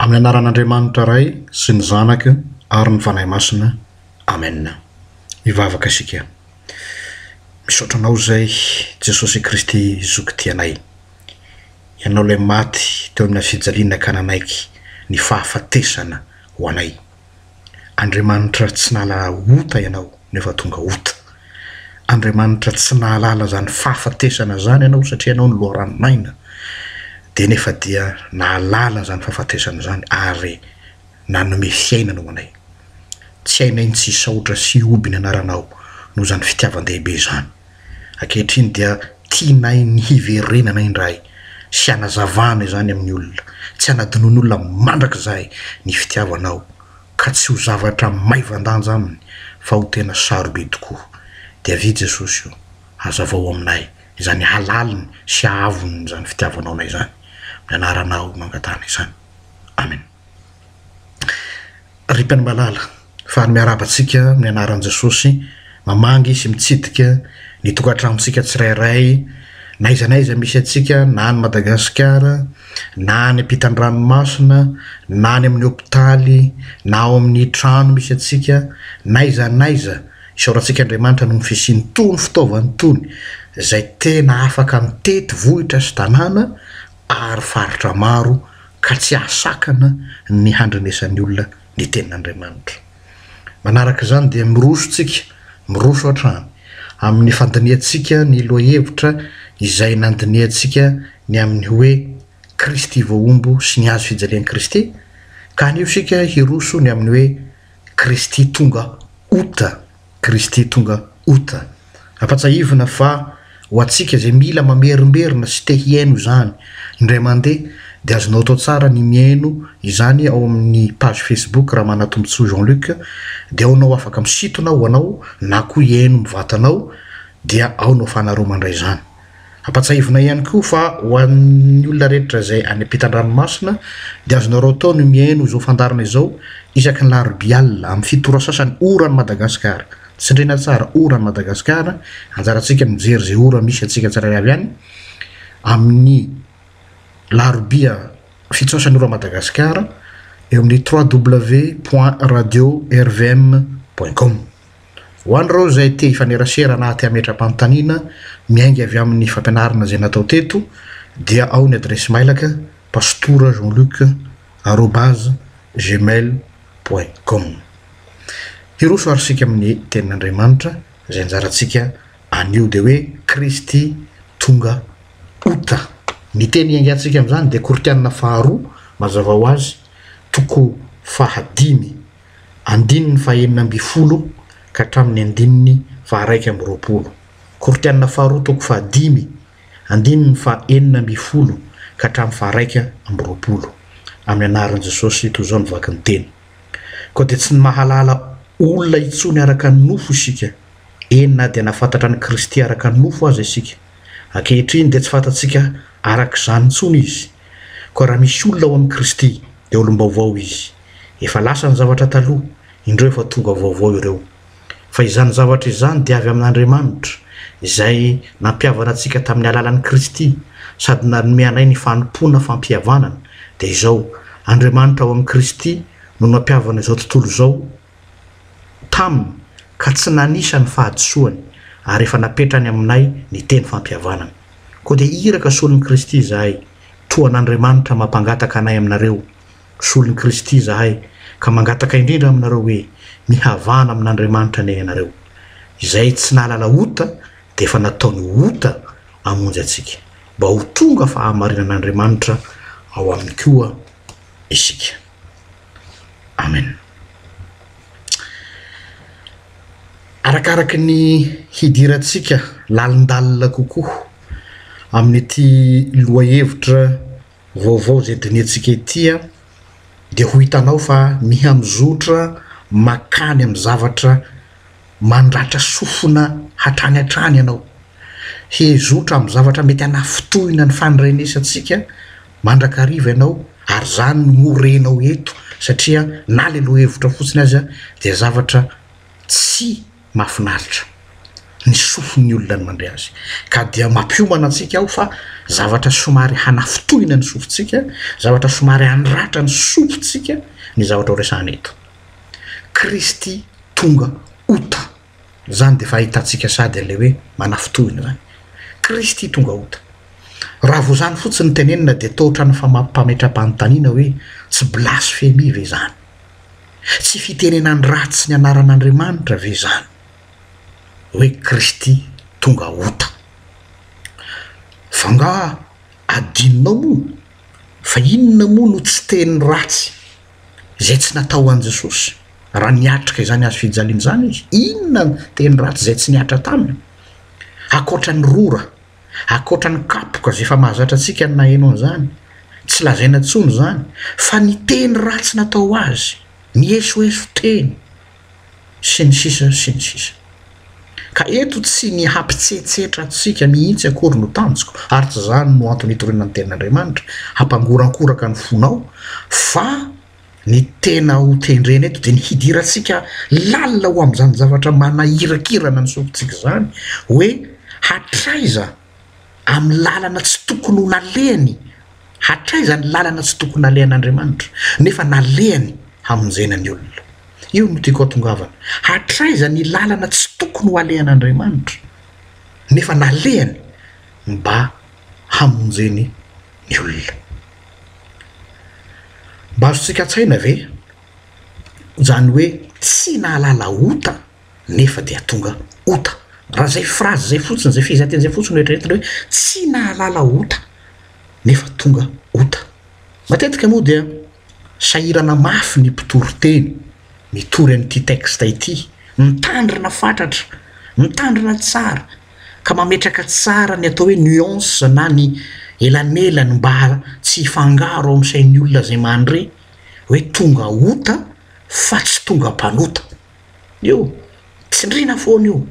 amin'ny anaran'Andriamanitra ray sy ny zanaka ary ny fanahy masina. Amen. Ivavaka isika. Misaotra anao zay Jesosy Kristy zokidianay. Ianao ilay maty teo amin'ny fijaliana kananaiky ny fahafatesana ho anay. Andriamanitra tsy nalala ota ianao nefa tonga ota. Andriamanitra tsy nalala zany fahafatesana zany ianao satria ianao ny loharanomaina. Dia nefa dia naalala zany fahafatesana zany ary nanome fiainana ho anay. Tsy hainay tsy saotra sy oby ny anaranao no zany fitiavan-dehibe zany. Ankehitriny dia tianay ny hiverenana indray sy hanazavana zany amin'ny olona. Tsy hanadinon'olona mandrakizay ny fitiavanao ka tsy ho zavatra maivandanja aminy fa ho tena sarobe tokoa. Dia vy Jesosy io hazavao aminay izany halaliny sy hahavony zany fitiavanao anay zany. Anaranao mangatana izany. Amen. Ripany malala fa miarabantsika amin'ny anaran'i Jesosy mamangy sy mitsidika ny tokantranontsika tsirairay na iza misy atsika na any Madagasikara na any ampitan-dranomasina na any amin'ny hopitaly na ao amin'ny trano misy atsika na iza isaorantsika Andriamanitra no fisiany tony fitaovany tony izay tena afaka mitety vohitra sy tanàna ary faritra maro ka tsy asakana ny handrenesan'ny olona ny tenin'Andriamanitra. Manaraka izany dia miroso hatrany amin'ny fandiniantsika ny lohahevitra izay nandiniantsika ny amin'ny hoe Kristy voaombo sy ny hazo fijalian'i Kristy, ka anio sika hiroso ny amin'ny hoe Kristy tonga ota. Ampatsahivina fa ho atsika izay mila mamerimberina sy te hiaino zany indray mandeha dia azonao atao tsara ny miaino izany ao amin'ny page Facebook raha manatombontsoa Jean-Luc, dia aonao afaka misitona ho anao na koa hiaino mivatanao dia aonao fanaroma indray zany. Ampatsahivina ihany koa fa ho an'ny olona rehetra izay any ampitan-dranomasina dia azonao atao ny miaino izao fandarana izao isaky ny larobia amin'ny fitora sasany ora ny Madagasikara. Tsindrina tsara ora ny Madagasikara, anjarantsika mijery zay ora misy atsika tsirairay avy any amin'ny larobia fitsosany ora Madagasikara eo amin'ny www.radio-rvm.com. Ho an'ireo izay te hifanerasera na te hametra-panontaniana miainga avy amin'ny fampianarana izay natao teto dia ao ny adresy mailaka pastorajeanluc@gmail.com. Hiroso arsika amin'ny tenin'Andriamanitra izay anjarantsika anio dia hoe Kristy tonga ota. Ny teny iangatsika amin'izany dia Koritianina 2 mazava ho azy toko 5 andininy 9 ka hatramin'ny andininy 120. Koritianina 2 toko 5 andininy 9 ka hatramin'ny 120. Amin'ny anaran'i Jesosy toy izao nivaky ny teny. Koa dia tsy ny mahalala olona itsony araka ny nofo isika enina dia nafantatra ny Kristy araka ny nofo azy isika ankehitriny dia tsy fantatsika araka izany intsony izy koa raha misy olona ao amin'ny Kristy dia olom-baovao izy efa lasa ny zavatra taloha indreo efa tonga vaovao ireo fa izany zavatra izany dia avy amin'Andriamanitra izay nampiavana antsika tamin'ny alalan'ny Kristy sady nanome anay ny fanompoana fampihavanana dia izao Andriamanitra ao amin'ny Kristy no nampiavana izao tontolo izao taminy ka tsy nanisa ny fahadisoany ary efa napetrany aminay ny teny fampihavanana koa dia iraka solon'ny Kristy izahay toan'Andriamanitra mampangataka anay aminareo solon'ny Kristy izahay ka mangataka indrindra aminareo hoe mihavana amin'Andriamanitra ny ianareo izay tsy nalala ota dia efa nataony ota hamonjy antsika mba ho tonga fahamarinan'Andriamanitra ao aminy koa isika. Amen. Arakaraky ny hidirantsika lalindalina kokoa amin'ity lohahevitra vaovao izay diniantsika ity dia ho hitanao fa mihamzotra makany amin'ny zavatra mandratra sofina hatrany hatrany ianao hezotra amin'ny zavatra mety hanafitohina ny fanrenesantsika mandrakariva ianao ary zany morenao eto satria na le lohahevitra fotsiny azy dia zavatra tsy mahafinaritra ny sofin'ny olona ny mandray azy ka dia mampiomana antsika aho fa zavatra somary hanafitohina ny sofintsika zavatra somary handratra ny sofintsika ny zavatra ho resahana eto Kristy tonga ota zany dia fa hitantsika sady an'ilay hoe manafitohina zany Kristy tonga ota raha vo zany fotsiny tenenina dia tohatra ny mpametram-panontaniana hoe tsy blasfemi ve zany tsy fitenenany ratsy ny anaran'Andriamanitra ve zany hoe Kristy tonga ota fa nga adinonao moa fa inona moa no tsy teny ratsy izay tsy natao an Jesosy raha niatrika izany azo fijaliana zany izy inona teny ratsy izay tsy niatra taminy akoatra ny rora akoatra ny kapoka izay efa mahazatra antsika ny naheno an'izany tsy lazaina intsony zany fa ny teny ratsy natao azy niesoeso teny sy ny sisa sy ny sisa ka eto tsy ny hampitsetsetra antsika mihitsy akory no tanjoko ary tsy zany no antony hitoriana ny tenin'Andriamanitra hampangorankoraka ny fonao fa ny tena ho tendrena eto dia ny hidirantsika lalina ho amin'izany zavatra manahirakirana ny sofintsika zany hoe hatraiza amin'ny lalana tsy tokony ho nalehany hatraiza ny lalana tsy tokony nalehan'Andriamanitra nefa nalehany hamonjena ny olona io no tiako atongavana hatraiza ny lalana tsy tokony ho alehan'Andriamanitra nefa nalehany mba hamonjeny ny olona mba azontsika tsaina ve zany hoe tsy nahalala ota nefa dia tonga ota raha zay frazy zay fotsiny zay fizateny zay fotsiny oetraretina hoe tsy nahalala ota nefa tonga ota matetika moa dia sahirana mafy ny mpitory-teny mitory an'ity texte ity mitandrina fatratra mitandrina tsara ka mametraka tsara ny atao hoe nuance na ny elanelany mba tsy hifangaro ao amin'sain'ny olona zay mandre hoe tonga ota fa tsy tonga mpanota io tsindrina foana io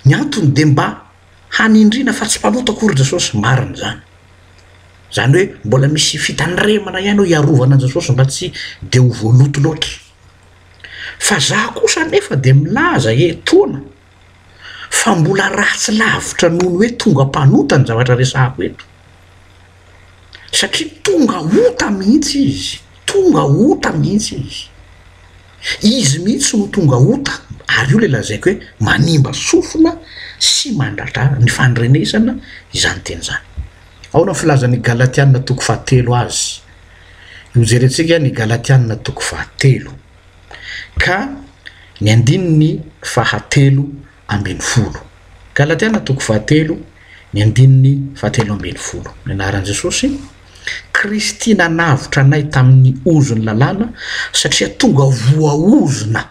ny antony dia mba hanindrina fa tsy mpanota akory Jesosy marina zany zany hoe mbola misy fitandremana ihany ho iarovana an Jesosy mba tsy dia ho voaloto loatra fa za kosa nefa dia milaza etoana fa mbola ratsy lavitra noho ny hoe tonga mpanota ny zavatra resahako eto satria tonga ota mihitsy izy tonga ota mihitsy izy mihitsy no tonga ota ary io le lazaiko hoe manimba sofina sy mandratra ny fandrenesana izany teny zany ao na filazany Galatiana toko 7 azy io jerentsika ny Galatiana toko 7 ka ny andininy 7 ambin'ny folo Galatiana toko 7 ny andininy 7 ambin'ny folo ny anaran'i Jesosy Kristy nanavitra anay tamin'ny ozony lalàna satria tonga voaozona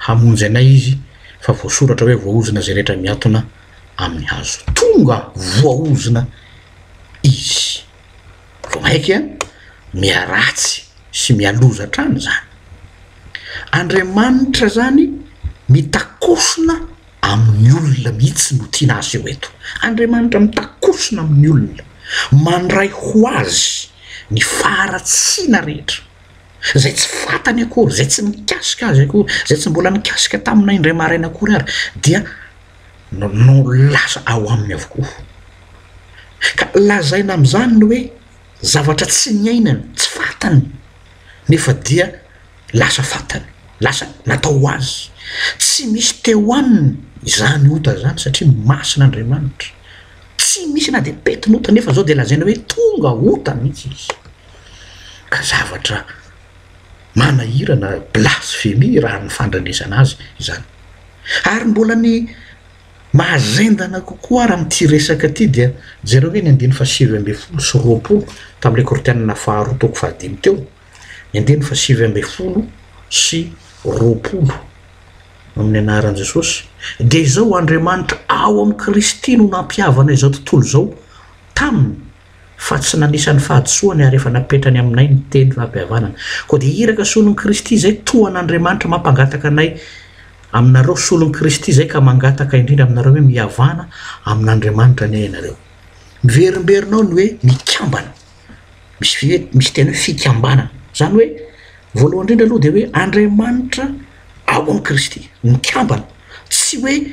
hamonjy anay izy fa voasoratra hoe voaozona zay rehetra miatona amin'ny hazo tonga voaozona izy romaiky miaratsy sy mialoza trany zany Andriamanitra zany mitakosona amin'ny olona mihitsy no tiana azy eo eto. Andriamanitra mitakosona amin'ny olona, mandray ho azy ny faharatsiana rehetra zay tsy fatany akory, zay tsy mikasika azy akory, zay tsy mbola nikasika taminay indray maraina akory ary, dia no lasa ao aminy avokoa. Ka lazaina amin'izany ny hoe zavatra tsy niainany, tsy fatany, nefa dia lasa fatany, lasa natao ho azy. Tsy misy teo aminy izany ota zany satria masin'Andriamanitra. Tsy misy na dia petinota, nefa zao dia lazaina hoe tonga ota mihitsy izy. Ka zavatra manahirana, blasphemy raha ny fandrenesana azy izany. Ary mbola ny mahazendana kokoa raha amin'ity resaka ty dia jereo hoe ny 9:20 sy 20 tamin'ilay Korinthianina 2:5 teo, ny 9:20 sy 20 amin'ny anaran'i Jesosy. Dia izao Andriamanitra ao amin'ny Kristy no nampihavana izao tontolo izao taminy, fa tsy nanisany fahadisoany ary efa napetrany aminay ny teny fampihavanana. Koa dia iraka solon'ny Kristy zay toan'Andriamanitra mampangataka anay aminareo, solon'ny Kristy zay ka mangataka indrindra aminareo hoe mihavana amin'Andriamanitra ny ainareo. Miverimberinao ny hoe mikambana, misy teny hoe fikambana, zany hoe voalohany indrindra aloha dia hoe Andriamanitra ao amin'ny Kristy mikambana, tsy hoe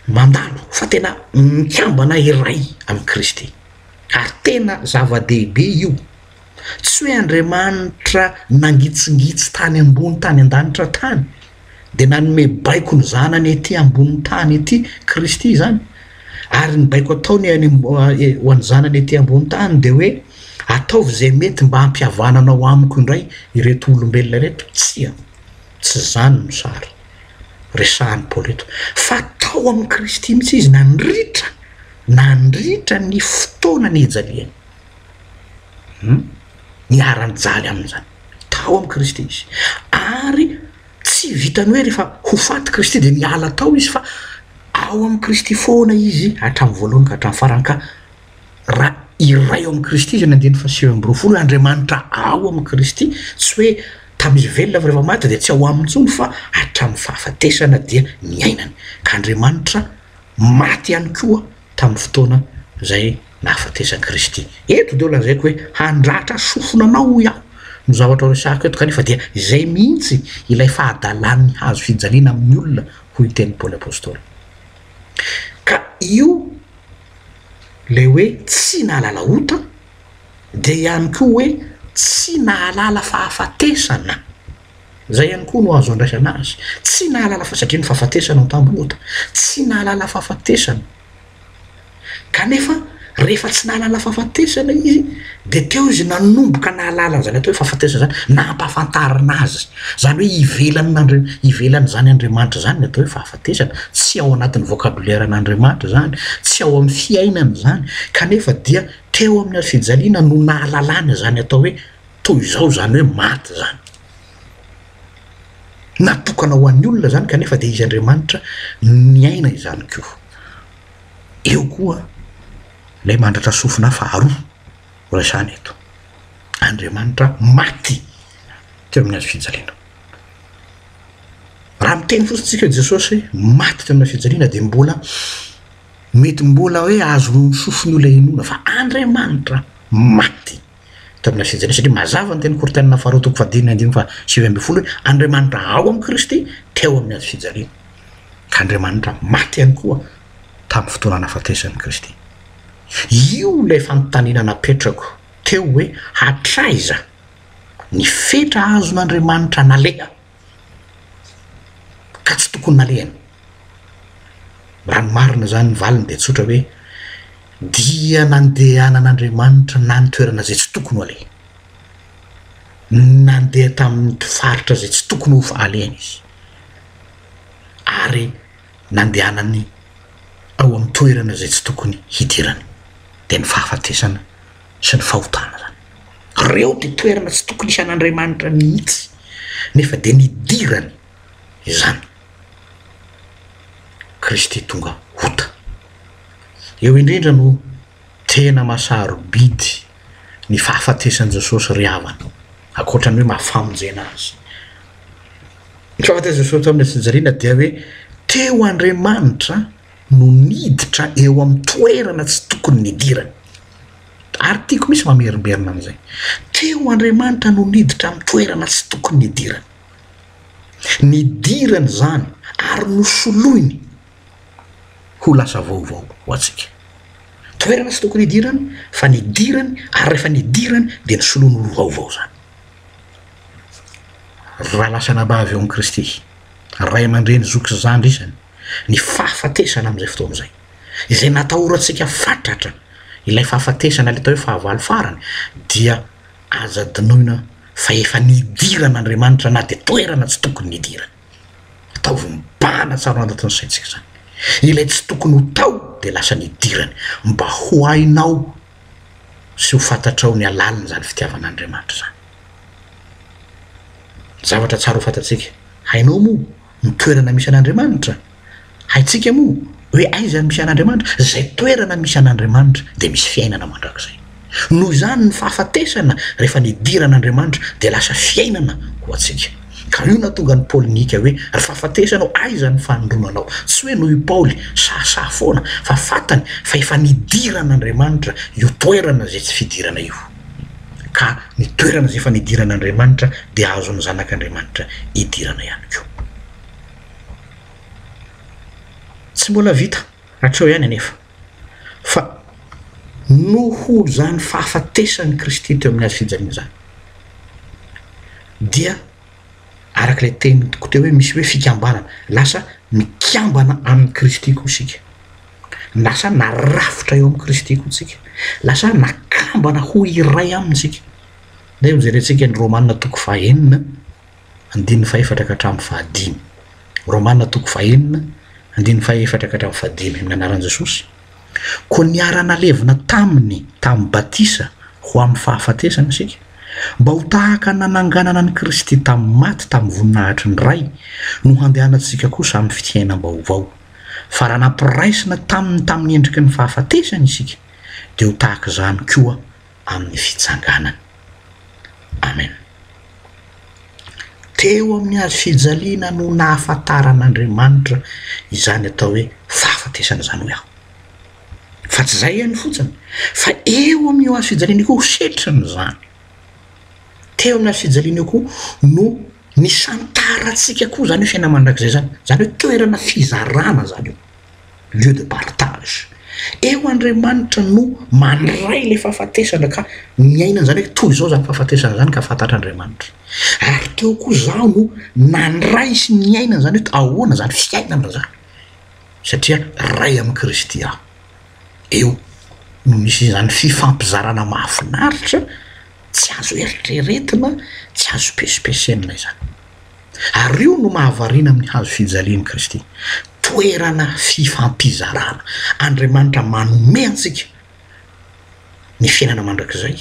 mandalo fa tena mikambana iray amin'ny Kristy. Ary tena zava-dehibe io, tsy hoe Andriamanitra nangitsingitsy tany ambony tany an-danitra tany dia nanome baiko ny zanany ety ambony tany ety Kristy zany, ary ny baiko ataony ho an'ny zanany ety ambony tany dia hoe ataovy zay mety mba hampihavananao amiko indray ireto olombelona reto. Tsy zany no sary resahan'ny Paoly eto, fa tao amin'ny Kristy mihitsy izy nandritra ny fotoana ny hijaliany, ny aran-jaly amin'izany tao amin'ny Kristy izy. Ary tsy vitany hoe rehefa ho faty Kristy dia miala tao izy, fa ao amin'ny Kristy foana izy hatramin'ny voalohany ka hatramin'ny farany. Ka raha iray ao amin'ny Kristy izy ny 9:20 Andriamanitra ao amin'ny Kristy, tsy hoe tamin'izy velona fa rehefa maty dia tsy ao aminy intsony, fa hatramin'ny fahafatesana dia miainany. Ka Andriamanitra maty ihany koa tamin'ny fotoana zay nahafatesany Kristy. Eto dia lazaiko hoe handratra sofonanao iaho no zavatra resahako eto, kanefa dia izay mihitsy ilay fahadalan'ny hazo fijaliana amin'ny olona hoy teny Paoly apôstôly. Ka io le hoe tsy nahalala ota dia ihany koa hoe tsy nahalala fahafatesana, zay ihany koa no azo andraisana azy. Tsy nahalala satria ny fahafatesana no tambony ota, tsy nahalala fahafatesana, kanefa rehefa tsy nahalala fahafatesana izy dia teo izy nanomboka nahalala zany atao hoe fahafatesana zany, nampahafantarina azy, zany hoe ivelany zany Andriamanitra zany ny atao hoe fahafatesana. Tsy ao anatin'ny vocabulairen'Andriamanitra zany, tsy ao amin'ny fiainany zany, kanefa dia teo amin'ny fijaliana no nahalalana zany atao hoe toy izao, zany hoe maty zany, natokana ho an'ny olona zany, kanefa dia izy Andriamanitra niaina izany koa. Eo koa lay mandratra sofina faharoa resahana eto, Andriamanitra maty teo amin'ny hazo fijaliana. Raha miteny fotsitsika Jesosy maty teo amin'ny hazo fijaliana dia mbola hoe azo sofiny olona inona, fa Andriamanitra maty teo amin'ny hazo fijaliana. Satria mazava ny teny Korinthianina 2:5 hoe Andriamanitra ao amin'ny Kristy teo amin'ny hazo fijaliana. Ka Andriamanitra maty ihany koa tamin'ny fotoana nahafatesan'ny Kristy. Io ilay fanontaniana napetrako teo hoe hatraiza ny fetra azon'Andriamanitra naleha ka tsy tokony nalehany. Raha ny marina zany ny valiny dia tsotra hoe dia nandehanan'Andriamanitra na ny toerana zay tsy tokony ho aleha, nandeha tamin'ny faritra zay tsy tokony ho alehany izy, ary nandehanany ao amin'ny toerana zay tsy tokony hidirany, dia ny fahafatesana sy ny fahotana zany. Reo dia toerana tsy tokony isan'Andriamanitra mihitsy, nefa dia nidirany izany Kristy tonga ota. Eo indrindra no tena masarobidy ny fahafatesan'i Jesosy ry havana, ankoatran'ny hoe mahafamonjena azy. Ny fahafatesana Jesosy tamin'ny fijaliana dia hoe teo Andriamanitra no niditra eo amin'ny toerana tsy tokony nidirana. Ary tiako misy mamerimberina amin'izay. Teo Andriamanitra no niditra amin'ny toerana tsy tokony nidirana. Nidirana zany ary nosoloiny ho lasa vaovao ho antsika. Toerana tsy tokony nidirana fa nidirany ary rehefa nidirany dia nisoloiny ho vaovao zany. Raha lasa nabavy eo amin'ny Kristy, ray aman-dreny zoky sy zandry isany, ny fahafatesana amin'izay fotoana izay, izay natahorantsika fatratra ilay fahafatesana ilay atao hoe fahavalo farany, dia aza dinoina fa efa nidirana Andriamanitra na dia toerana tsy tokony nidirana. Ataovy mibahana tsara anatin'ny saintsika zany. Ilay tsy tokony ho tao dia lasa nidirany mba ho hainao sy ho fantatrao ny alaliny zany fitiavan'Andriamanitra zany. Zavatra tsara ho fantatsika. Hainao moa ny toerana misy an'Andriamanitra? Haitsika moa hoe aiza misy an'Andriamanitra? Zay toerana misy an'Andriamanitra dia misy fiainana mandrakizay. Noho izany ny fahafatesana rehefa nidiran'Andriamanitra dia lasa fiainana ho antsika. Ka io natonga ny Paoly nika hoe ry fahafatesanao aiza ny fanondromanao? Tsy hoe noho i Paoly sahasaha foana fa fantany fa efa nidiran'Andriamanitra io toerana zay tsy fidirana io. Ka ny toerana zay efa nidiran'Andriamanitra dia azo ny zanak'Andriamanitra idirana ihany koa. Tsy mbola vita hatreo ihany anefa fa noho zany fahafatesan'ny Kristy teo amin'ny azy fijaliana zany dia arak'ilay teniko teo hoe misy hoe fikambanana, lasa mikambana amin'ny Kristy koa isika, lasa narafitra eo amin'ny Kristy koa isika, lasa nakambana ho iray amintsika. Nday mijerentsika ny Romanina toko 4 andininy 4 ka hatramin'ny 5. Romanina toko 4 andininy 4 ka hatramin'ny 5 amin'ny anaran'i Jesosy. Koa niarana levina tamin'ny batisa ho amin'ny fahafatesana isika, mba ho tahaka nananganana ny Kristy tamin'ny maty tamin'ny voninahitry ny ray no handehanantsika kosa amin'ny fitiainam-baovao. Fa raha nampiraisina tamin'ny endriky ny fahafatesana isika dia ho tahaka izany koa amin'ny fitsanganana. Amen. Teo amin'ny azo fijaliana no nahafantaran'Andriamanitra izany atao hoe fahafatesana zany hoe aho. Fa tsy izay ihany fotsiny, fa eo amin'ny azo fijaliana koa ho setriny zany. Teo amin'ny azo fijaliana koa no nisantarantsika koa zany hoe fiaina mandrakizay zany. Zany hoe toerana fizarana zany io, lieu de partage. Eo Andriamanitra no mandray le fahafatesana ka miainana zany hoe toy izao zany fahafatesana zany ka fantatr'Andriamanitra. Ary teo koa zaho no nandray sy miainana zany hoe ahoana zany fiainana zany, satria ray amin'ny Kristy aho. Eo no misy zany fifampizarana mahafinaritra, tsy azo eritreretina, tsy azo pesipesena izany. Ary io no mahavariana amin'ny hazo fijalian'i Kristy, toerana fifampizarana. Andriamanitra manome antsika ny fiainana mandrakizay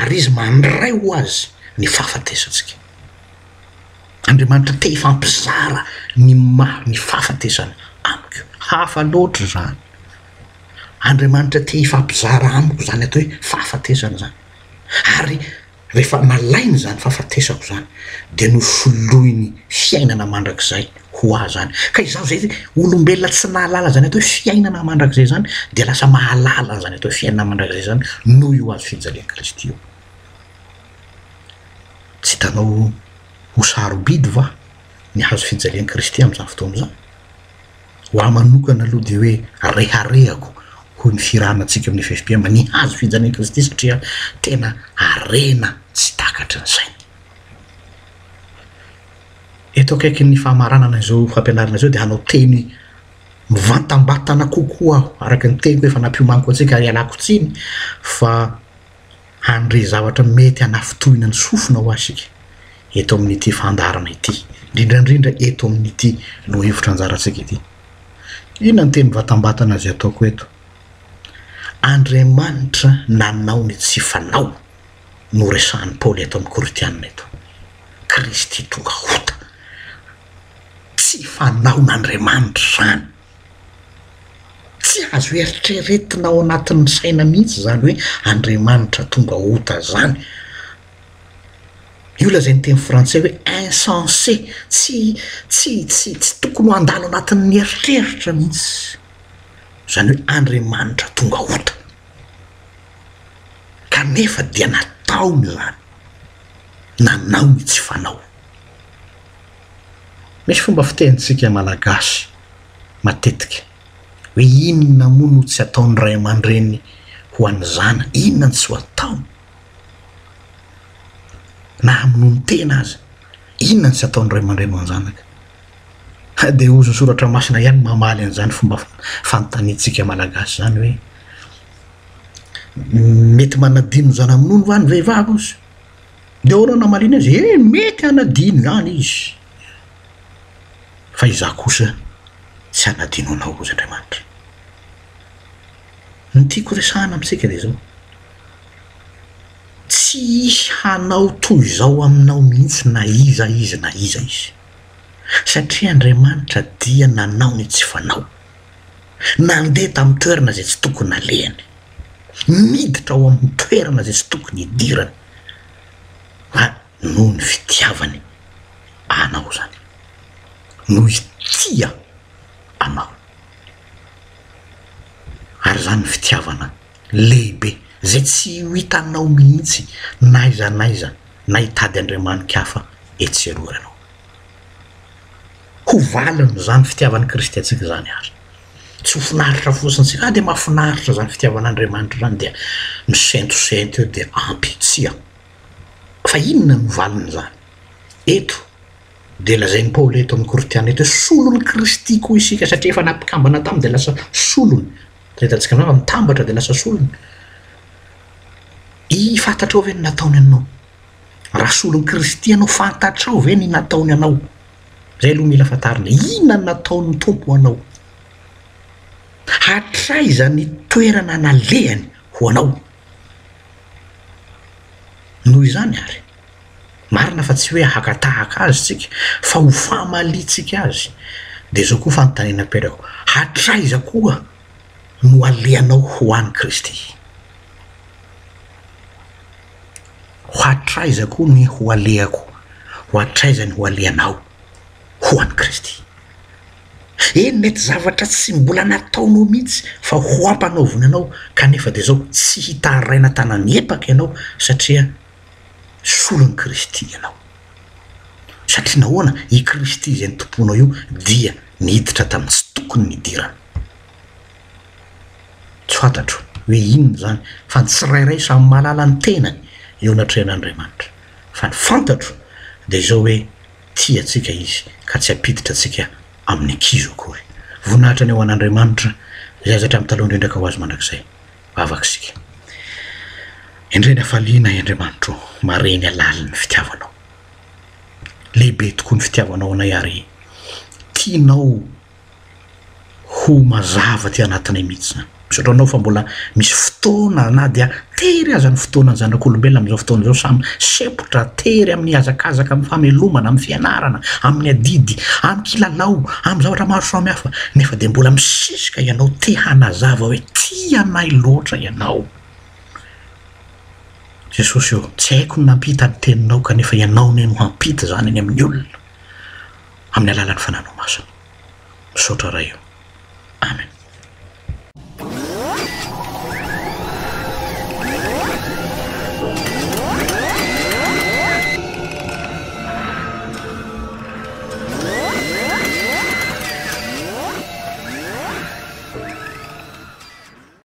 ary izy mandray ho azy ny fahafatesantsika. Andriamanitra te hifampizara ny fahafatesana amiko. Hafa loatra zany. Andriamanitra te hifampizara amiko zany atao hoe fahafatesana zany. Ary rehefa nalainy zany fahafatesako zany dia nosoloiny fiainana mandrakizay ho ahy zany. Ka izaho zay olombelona tsy nahalala zany atao hoe fiainana mandrakizay zany dia lasa mahalala zany atao hoe fiainana mandrakizay zany noho io azo fijalian'i Kristy io. Tsy hitanao ho sarobidy va ny hazo fijalian'i Kristy amin'izany fotoana izany? Ho ahy manokana aloha dia hoe reharehako ho ny firanantsika amin'ny FFPM ny hazo fijalian'i Kristy satria tena harena tsy takatra ny saina. Eto akaiky ny fahamaranana izao fampianarana izao dia hanao teny mivantambatana kokoa aho araka ny teniko efa nampiomaniko antsika ary ialako tsiny fa handre zavatra mety hanafitohina ny sofina ho asika eto amin'ity fandarana ity, indrindrandrindra eto amin'ity lohevitra anjarantsika ity. Inona ny teny mivantambatana zay ataoko eto? Andriamanitra nanao ny tsy fanao no resahan'ny Paoly eto amin'ny Koritianina eto. Kristy tonga hota. Tsy fanaon'Andriamanitra zany. Tsy azo eritreretina ao anatin'ny saina mihitsy zany hoe Andriamanitra tonga hota zany. Io lazainy teny frantsay hoe un insensé tsy tokony ho andalo anatin'ny eritreritra mihitsy zany hoe Andriamanitra tonga ota kanefa dia nataony zany nanao ny tsy fanao. Misy fomba fitenitsika malagasy matetika hoe inona moa no tsy ataony ray aman-dreny ho an'ny zana, inona ny tsy ho atao na amin'ny ny tena azy, inona ny tsy ataony ray aman-dreny ho an'ny zanaka. De ozy soratra masina ihany mamaly an'izany fomba fanontaniantsika malagasy zany hoe mety manadino zana amin'ony va ny vehivavy izy, de ahoana namalina azy mety anadino ihany izy, fa izaho kosa tsy anadino anao ozy Andriamanitra. Ny tiako resahana amintsika de zao, tsy hanao toy izao aminao mihitsy na iza izy, satria Andriamanitra dia nanao ny tsy fanao, nandeha tamin'ny toerana zay tsy tokony alehany, miditra ao amin'ny toerana zay tsy tokony hidirany, fa noho ny fitiavany anao zany, no hitia anao. Ary zany ny fitiavana lehibe zay tsy ho hitanao mihitsy naiza na hitady Andriamanika hafa etseroa anao. Ho valiny zany fitiavan'i Kristy atsika zany ary. Tsy ho finaritra fotsiny tsika, de mahafinaritra zany fitiavan'Andriamanitra zany dia misentosento eo de ampitsia. Fa inona ny valiny zany? Eto de lazainy Paoly eto amin'ny Koritiana eto, solon'ny Kristy koa isika satria efa nampikambana taminy de lasa solony. Hitantsika aminao mitambatra de lasa solony. Fantatrao ve ny nataony anao? Raha solon'ny Kristy anao, fantatrao ve ny nataony anao? Zay aloha mila fantarina, inona ny nataony Tompo anao? Hatraiza ny toerana nalehany ho anao? Noho izany ary marina fa tsy hoe hakatahaka azy tsika, fa ho famalitsika azy. De zao koa fanontaniana perako, hatraiza koa no alehanao ho an'i Kristy? Hatraiza koa ny ho alehako, hatraiza ny ho alehanao ho an'i Kristy? Mety zavatra tsy mbola nataonao mihitsy fa ho ampanaoviny anao, kanefa de zao tsy hitaraina tanany epaka ianao satria solon'ny Kristy ianao. Satria nahoana i Kristy zay ny tomponao io dia niditra tamin'ny tsy tokony nidirana. Tsy fantatro hoe inona zany, fa ny tsirairay samy mahalala ny tenany eo anatrehan'Andriamanitra, fa ny fantatro de zao hoe tia atsika izy ka tsy apiditra atsika amin'ny ankizo akory. Voninahitra ny ao an'Andriamanitra zay azatra amin'ny taloha indrindraka ho azy mandrakizay vavakisika. Indrena faliana Andriamanitra, mareny alaliny fitiavanao, lehibe tokoa ny fitiavanao anay ary tianao ho mazava ty anatinay mihitsy. Misaotra anao fa mbola misy fotoana na dia tery aza ny fotoana ny zanak'olombelona amin'izao fotoana izao, samy sepotra tery amin'ny hazakazaka, amin'ny famelomana, amin'ny fianarana, amin'ny adidy, amin'ny kilalao, amin'ny zavatra maro samihafa, nefa de mbola misisika ianao te hanazava hoe tianay loatra ianao. Jesosy io, tsy haiko ny nampita ny teninao kanefa ianao no hampita zany eny amin'ny olona amin'ny alalan'ny fananao masina. Misaotra ray io.